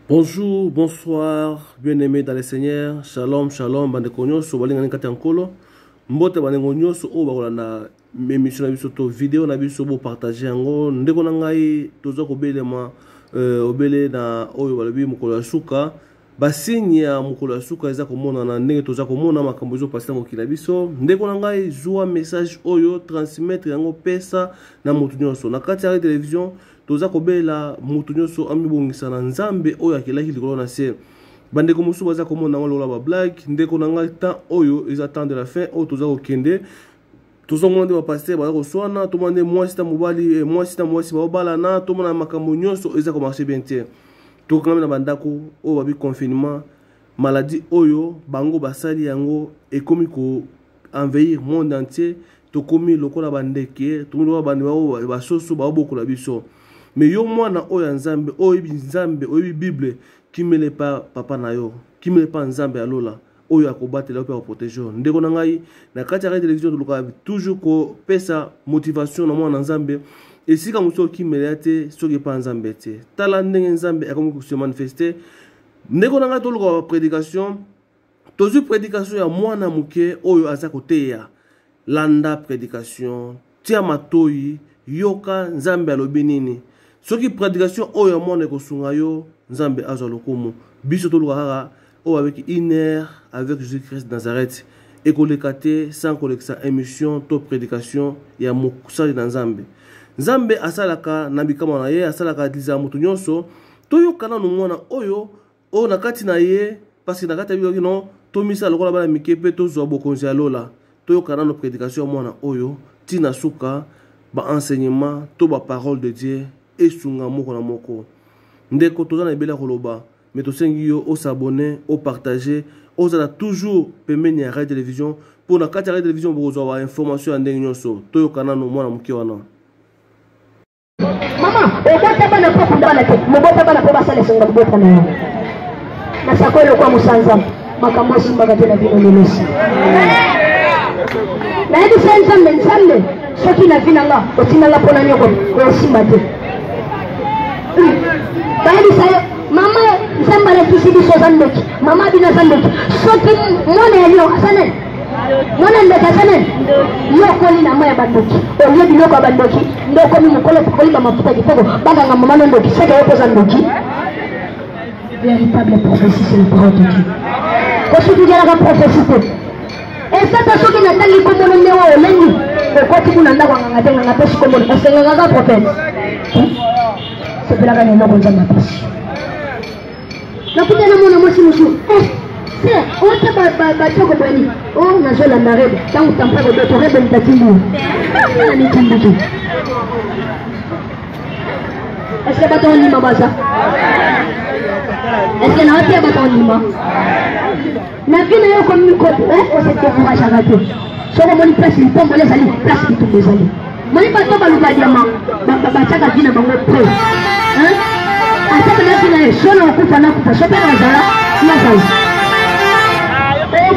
Bonjour, bonsoir, bien-aimés dans le Seigneur. Shalom, shalom, bande konyoso, balingani kati ankolo. Mbote bande konyoso, o bakola na émission na biso to vidéo na biso bo partager yango. Ndeko na ngai tozo ko belema obele na oyo balobi mukolo ya suka. Basinyi ya mukolo ya suka eza komona na ndenge toza komona makambo ezo passer mokili na biso. Ndeko na ngai zwa message oyo transmettre yango pesa na mutu nyonso. Na kati ya télévision toza kobela mutu nyonso amibongisa na nzambe oyo akelaki likolo na se. Bandeko musu baza komona ngo lola ba blague. Ndeko na ngai temps oyo eza temps de la fin oyo toza kokende. Toza ngomande ba pasteur baza koswana, tomande mwasi ta mobali mwasi ta mwasi ba obala na tomona makambo nyonso eza ko marcher bien te. Tokanga na bandako oyo babi confinement maladie oyo bango basali yango ekomi ko envahir monde entier. Tokomi lokola bandeke tokomi lokola bandi basoso baobokola biso. Mais yo mwana oyo nzambe oyo nzambe oyo Bible qui me le pas papa na yo qui me le pas nzambe alola oyo akobatela oyo protéger ndeko na ngai na kati ya télévision toluka toujours ko pesa motivation na mwana nzambe et si comme so qui me late soki pa nzambe te tala ndenge nzambe akomi ko se manifester ndeko na ngai toluka prédication tozu prédication ya mwana muke oyo aza koteya landa prédication tia matoyi yoka nzambe alobi nini soki prédication oyo mwana kosunga yo nzambe azwa lokumu biso toluka kaka oyo avec une heure avec Jésus-Christ de Nazareth et kolekate sans koleksa émission to prédication ya mokusali na nzambe nzambe asalaka na bikama na ye asalaka liza mutu nyonso toyokana no mwana oyo o na kati na ye parce que na kati ya no to misa lokola bana mikepe to zwa bokonzi alola toyokana no prédication mwana oyo tina suka ba enseignement to ba parole de Dieu et sunga moko na moko ndeko toza na ebela koloba mais to sengi yo o s'abonner o partager o zala toujours pembeni ya radio télévision pour na kati ya radio télévision bozo wa information ya ndenge nyonso toyokana no mwana muke wana mama obota bana ko kundana ke mobota bana ko basale senga bota na na sakolo kwa musanza makambo simba katela vino lelesi na hivi senza mensande soki na vinanga otinanga pona nyoko ko simba te baidi sayo mama nzamba la kisidi sozandoki mama bina zandoki soki mwana ya lio asane mwana ndeka asane yoko ni na maya bandoki olie biloko bandoki ndoko mi mukolo kokoli ba mafuta kitoko baga nga mama ndoki seke yoko zandoki véritable prophétie c'est le parole de Dieu ko soki jara ka prophétie et ça ta soki na tangi ko mono mewo lengi ko ti kuna ndako nga ngatenga ngapeshi ko mono esenga nga prophète c'est pour la gagner non bonne matrice la putain na mona mosi musu c'est on te ba toko bani oh na jola marebe tant tampa ko to rebe ntatindu ni tindu est-ce que baton ni mabasa est-ce que na otia baton ni ma na vina yo comme ni ko on se te courage à rater soko moni place ni pombo les ali place qui tout les ali moni ba to ba lu ba diamant ba chaka vina ba mo pro hein asa na vina solo kufa na kufa sopa na zara na zara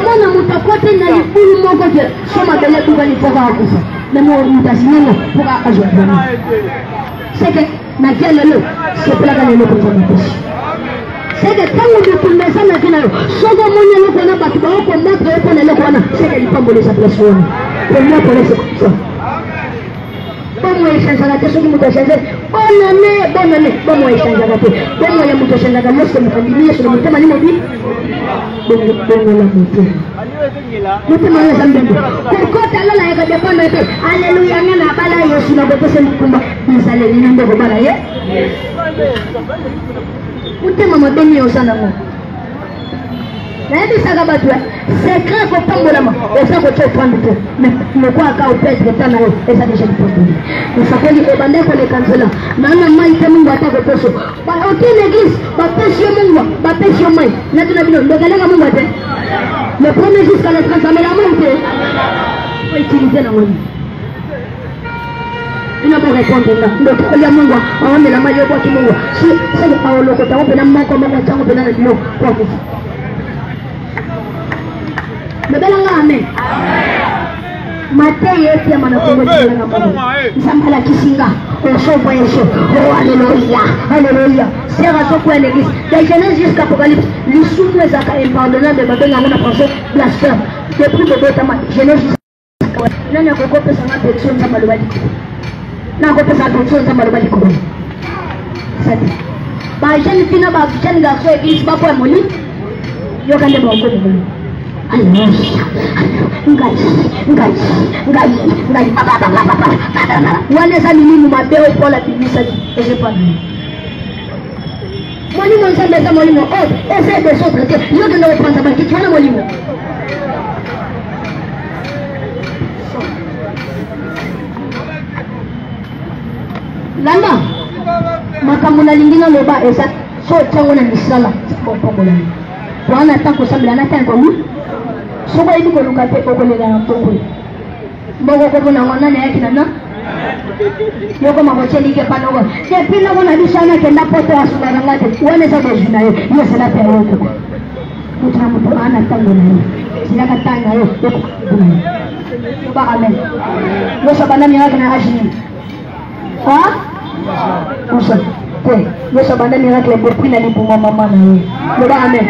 mwana mutakote na libulu moko je soma bele tu bali poka akufa na mo mutasinanga poka azwa c'est que na kelelo c'est pour la gagner le contrôle c'est que quand on te met ça na kelelo sogo monya le kona batu ba ko matre ko le kona c'est que il faut voler sa pression pour moi pour ça Bomo ishanzaga te soki mutu ashanze bonane bomo ishanzaga te bomo ya mutu ashanzaga lorsque mukandimia sur mutema ni mobi bongo la mutema ya zambembo kokota lola ya kadepanda te haleluya ngana bala yesu na botese mkumba misale ni ndo bala ye mutema mabeni yo sana ngo na hivi sasa batu secret ko pambolama esa ko tofandi to me kwa ka upete tana esa nisha dipotoni usakoli e bande ko le kansela na mai te Mungu atako peso ba otene église ba pesio Mungu ba pesio mai na tuna bino ndogalenga Mungu ate le premier jusqu'à la 30 mais la monte faut utiliser la monnaie ina bo répondre là ndo ko ya Mungu aombe la mayo kwa Mungu si sasa paolo ko tawo na mako mama chango pena na kilo kwa kufu Amen. Matei yetu ya manakongo na Mungu. Zambala kisinga. Osobo yesu. Oh alléluia. Alléluia. C'est raison pour l'église. De Genèse jusqu'à Apocalypse, les souffles est impardonnable de Babel en français blasphème. Depuis le Botama, Genèse jusqu'à Nana Koko peut s'en appeler dans Malobali. Nana Koko peut s'en appeler dans Malobali. C'est dit. Bah, jeune fille, jeune garçon, église, pas pour Moni. Yo kan de bon ko de. Alléluia. Ngai. Wana sa mimi mu mabeo pour la bibisa et je pas. Moni mon sa besa moni mo. Oh, essaie de s'entretenir. Yo de ne prendre pas qui tu as moni mo. Landa. Makamuna lingina loba esa so chango na misala. Pombola. Wana tanko sambila na tanko mu. Soba ibi ko lukate ko kolela na toko. Mbogo ko na wana na yaki na. Yoko mabocheli ke panogo. Je pina ko na bisana ke na poto asubara ngate. Wana sa bojina yo. Yo sala pe yo ko. Mutra mutu ana tango na yo. Sila ka tanga yo. Ba amen. Yo sabana mi ngaka na ajini. Ha? Usa. Yo sabana mi ngaka le bopina ni buma mama na yo. Ba amen.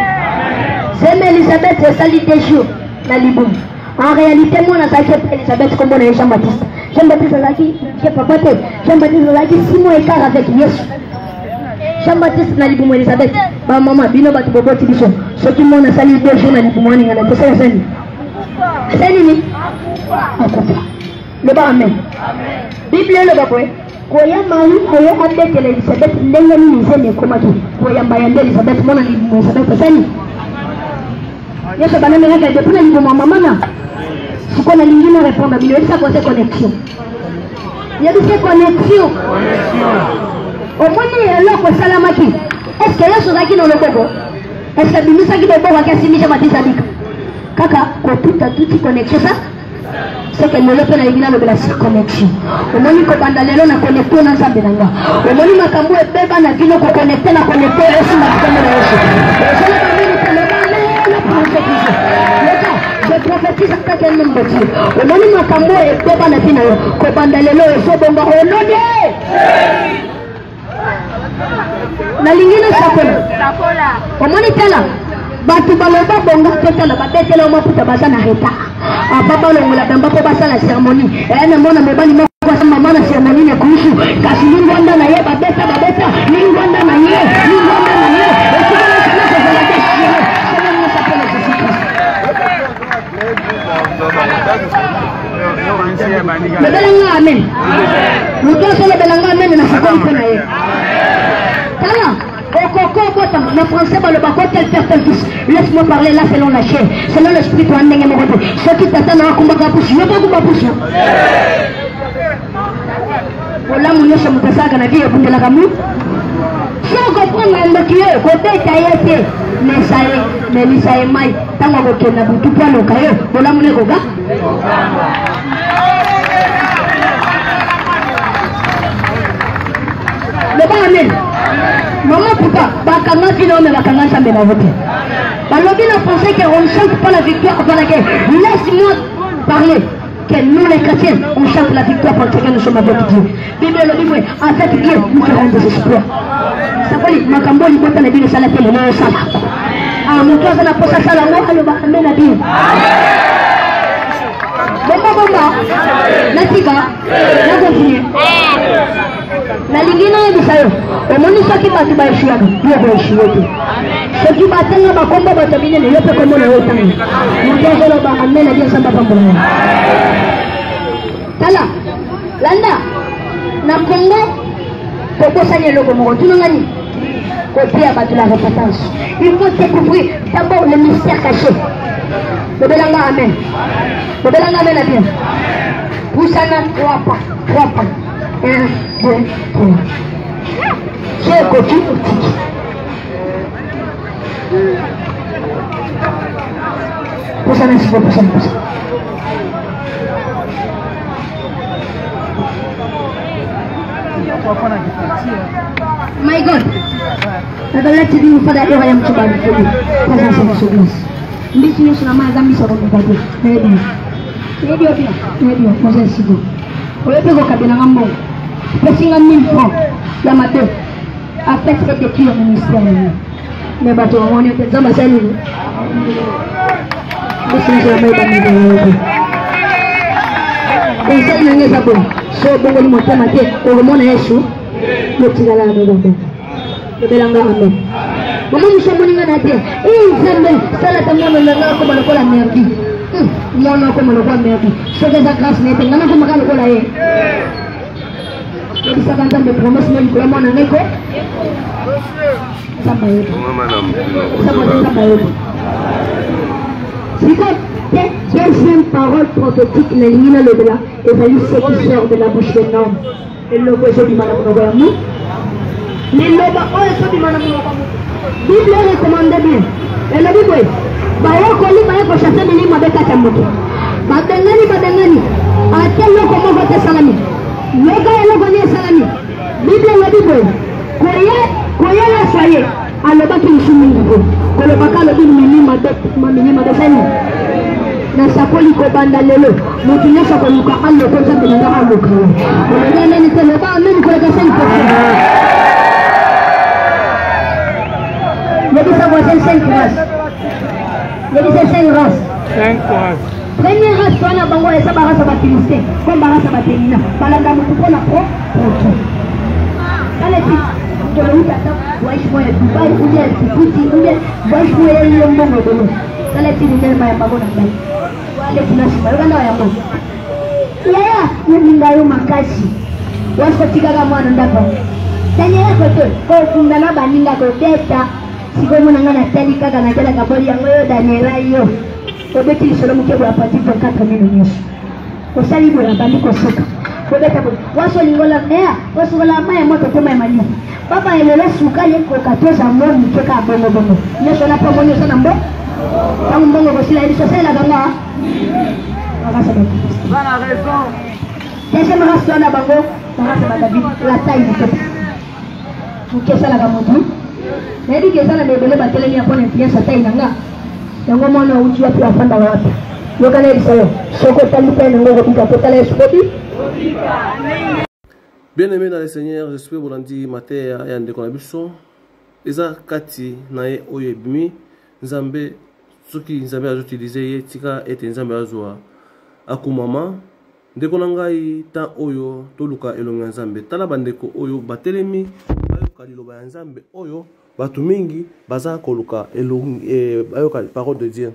C'est Elisabeth, c'est sali des jours, la Liboum. En réalité, moi, on a saqué Elisabeth comme on a Jean-Baptiste. Jean-Baptiste Zaki, j'ai pas poté. Jean-Baptiste Zaki, 6 mois et quart avec Yesu. Jean-Baptiste na Liboum Elisabeth. Bah, maman, bino batu bobo tibiso. Ce qui m'en a sali 2 jours na Liboum, on a tout ça, c'est ni. Le bas, amen. Bible, le bas, quoi. Koya Marie, koya Abdel Elisabeth, l'ennemi, ni zéné, comme tout. Koya Mbayande Elisabeth, mon ami, Elisabeth, c'est ni. Yesu banane reka depuis na libo mama na siko na lingine répondre à ça quoi c'est connexion. Il y a des connexions. Au moins là ko salamaki. Est-ce que Yesu zaki no lokoko? Est-ce que bimisa ki bebo wa kasi matisa bika? Kaka ko toute connexion ça. C'est que nous le faisons na la connexion. Au moins ko banda lelo na connecter na nzambe nanga. Au moins makambo ebeba na bino ko connecter na connecter Yesu na kutana na Yesu. Je prophétise à quel nom de Dieu. Au moment où ma cambo est bébé na fina yo, ko bandalelo e so bomba o node. Na lingine sakola. Au moment tela, batu baloba bonga tela ba betela o maputa bazana heta. Papa lo ngula bamba ko basala cérémonie. Na mona mobali mo kwa mama na cérémonie ne kuhusu. Kasi ningwanda na ye babeta ningwanda na ye. Belanga amen. Mutua solo belanga amen na sakoni pena ye. Tala, okoko botam na français ba le bako tel tel fils. Laisse-moi parler là selon la chair, selon l'esprit toi ndenge mo bote. Ce qui t'attend na kumbaka pushi, yo ba kumba pushi. Ola munyosha mutasaga na vie bundela kamu. Si on comprend le Dieu, côté taillé, mais Misaï Maï, tant qu'on a tout point au cahier, voilà mon égo. Le bas amen. Maman, pourquoi? Bakanga, qui n'en est bakanga, ça m'est la voté. Balobi n'a pensé qu'on ne chante pas la victoire pour la guerre. Laisse-moi parler. Que nous les chrétiens, on chante la victoire parce que nous sommes avec Dieu. Bible le dit, avec Dieu, nous ferons des exploits. Ça veut dire, Makambo, il peut aller dire ça la télé, non, ça. Ah, mon toit, ça n'a pas ça, ça, là, le bas, amen, la Bible. Bomba, la tika, la continue. La lingina est bisayo. Au moins, ça qui va te battre, il va échouer. Ce qui va t'engager à combat, va te miner, il peut comme on est au temps. Mon toit, ça là-bas, amen, la Bible, ça va pas pour moi. Tala, Landa, na Congo, Coco Sanyelo, comme tu n'as ni. Côté à battre la repentance. Il faut découvrir d'abord le mystère caché. Le Belanga amen. Le Belanga amen à bien. Poussana 3 pas. 1, 2, 3. J'ai côté optique. Poussana, s'il vous plaît, poussana. My God, nagalachi din pada iyo kayang subali ko. Pasensya na subis. Hindi siya na mga gamit sa kong ibagi. Maybe. bien, Moses Sigo. Vous pouvez vous caber dans un bon. Vous 1000 francs, la matin. Après, c'est écrit au ministère. Mais bateau, on est dans ma salle. Mais c'est la main de et ça, il y a des abonnés. So, bon, on monte matin. On remonte à Yeshua. Le petit gars là, le belanga amen. Maman, nous sommes venus à la terre. Et Zambé, ça là, t'as mon nom comme on la merde. Mon nom comme on la merde. C'est des grâces, mais t'as un nom comme on la haie. Il y a 50 ans de promesses, mais il y a mon nom. Ça va être. Ça va être. Si c'est deuxième parole prophétique, la ligne le delà, et value ce qui sort de la bouche d'un homme. Et le besoin du malade de l'amour. Les loba, oh, et ça du malade de l'amour. Bible recommande bien. Et la Bible, Bayo Koli, Bayo Koshate, Mili, Mabeka Tamoto. Badengani, à quel nom comment voter salami? Yoga et le salami. Bible, la Bible, Koye la soye, à le bas qui nous soumet. Que le baka le dit, Mili, Mabesani. Na sakoli ko banda lelo mutunya sako luka allo ko sa bilanga allo ko ko ne ni tele ba men ko ga sen ko Jadi ça voit 5 races. Jadi c'est 5 races. 5 races. Première race wana bango esa barasa ba Philistins comme barasa ba Penina balanga mutu ko na pro ale ti to le utata waishi moya Dubai uje Djibouti uje waishi moya ile mbongo domo ale ti ni ndio ya babona ndani wale tunashima wana ya mbongo yaya ni ngayo makasi wako tika mwana ndapa tanyela ko to ko kundana baninga ko beta siko mwana ngana tali kaka na kala kabori yango yo Daniela yo ko beti solo mukebo ya pati pour 4 minutes ko sali bo ya bandi ko soka ko beta ko waso lingola mea waso la maya moto koma mali baba elele suka ye ko 14 amor mukeka bongo bongo yeso na pa bonyo sana mbo tangu mbongo ko sila iliso sela ganga akasa beti bana raison deuxième race na bango race ba David la taille du peuple mukesa la gamutu nedi ke sana bebele batelemi ya pona influence taille nanga yango mwana uchi wapi afanda wapi yokana isayo soko talipa ngo ko bika potala espoti. Bien aimé dans le Seigneur, j'espère vous lundi matin ya ndeko na biso eza kati na ye oyo ebimi nzambe soki nzambe azoutilize ye tika ete nzambe azwa akumama ndeko na ngai ta oyo toluka elonga nzambe tala bandeko oyo batelemi bayoka liloba ya nzambe oyo batu mingi baza koluka elongi bayoka parole de Dieu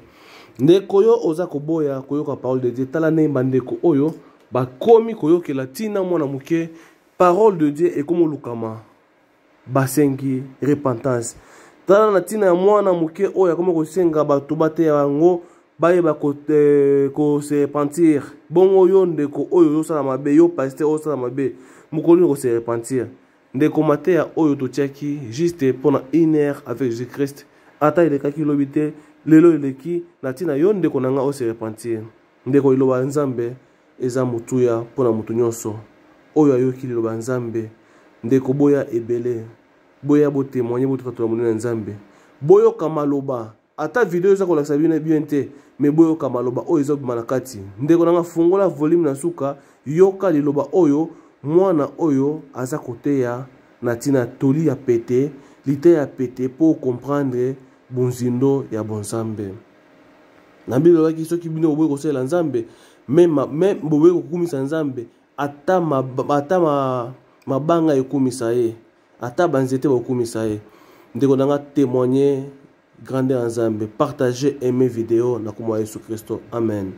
ndeko yo oza koboya koyoka parole de Dieu tala ne bandeko oyo bakomi koyokela tina mwana muke parole de Dieu ekomo lukama basengi repentance tala na tina ya mwana muke oyo akoma kosenga batu bate yango bayeba ko se repentir bongo yo ndeko oyo yosala mabe yo pasteur osala mabe mukoli ko se repentir ndeko matea oyo totiaki juste pendant 1 heure avec Jésus-Christ ata ilekaki lobite lelo eleki na tina yo ndeko nanga o se repentir ndeko iloba nzambe eza mutuya pona mutu nyonso oyo ayoki liloba nzambe ndeko boya ebele boya bo témoigner bo tatola monene nzambe boyo kamaloba ata video eza kolakisa bien te mais boyo kamaloba oyo eza manakati ndeko nanga fungola volume na suka yoka liloba oyo mwana oyo aza koteya na tina toli ya pete lite ya pete pour comprendre bonzindo ya bonzambe na Bible lobaki soki bino boye kosela nzambe même boye kokumisa nzambe ata mabanga ekumisa ye ata banzete bakumisa ye ndeko nanga témoigner grandeur nzambe partager aimer vidéo na komwa Yesu Kristo amen.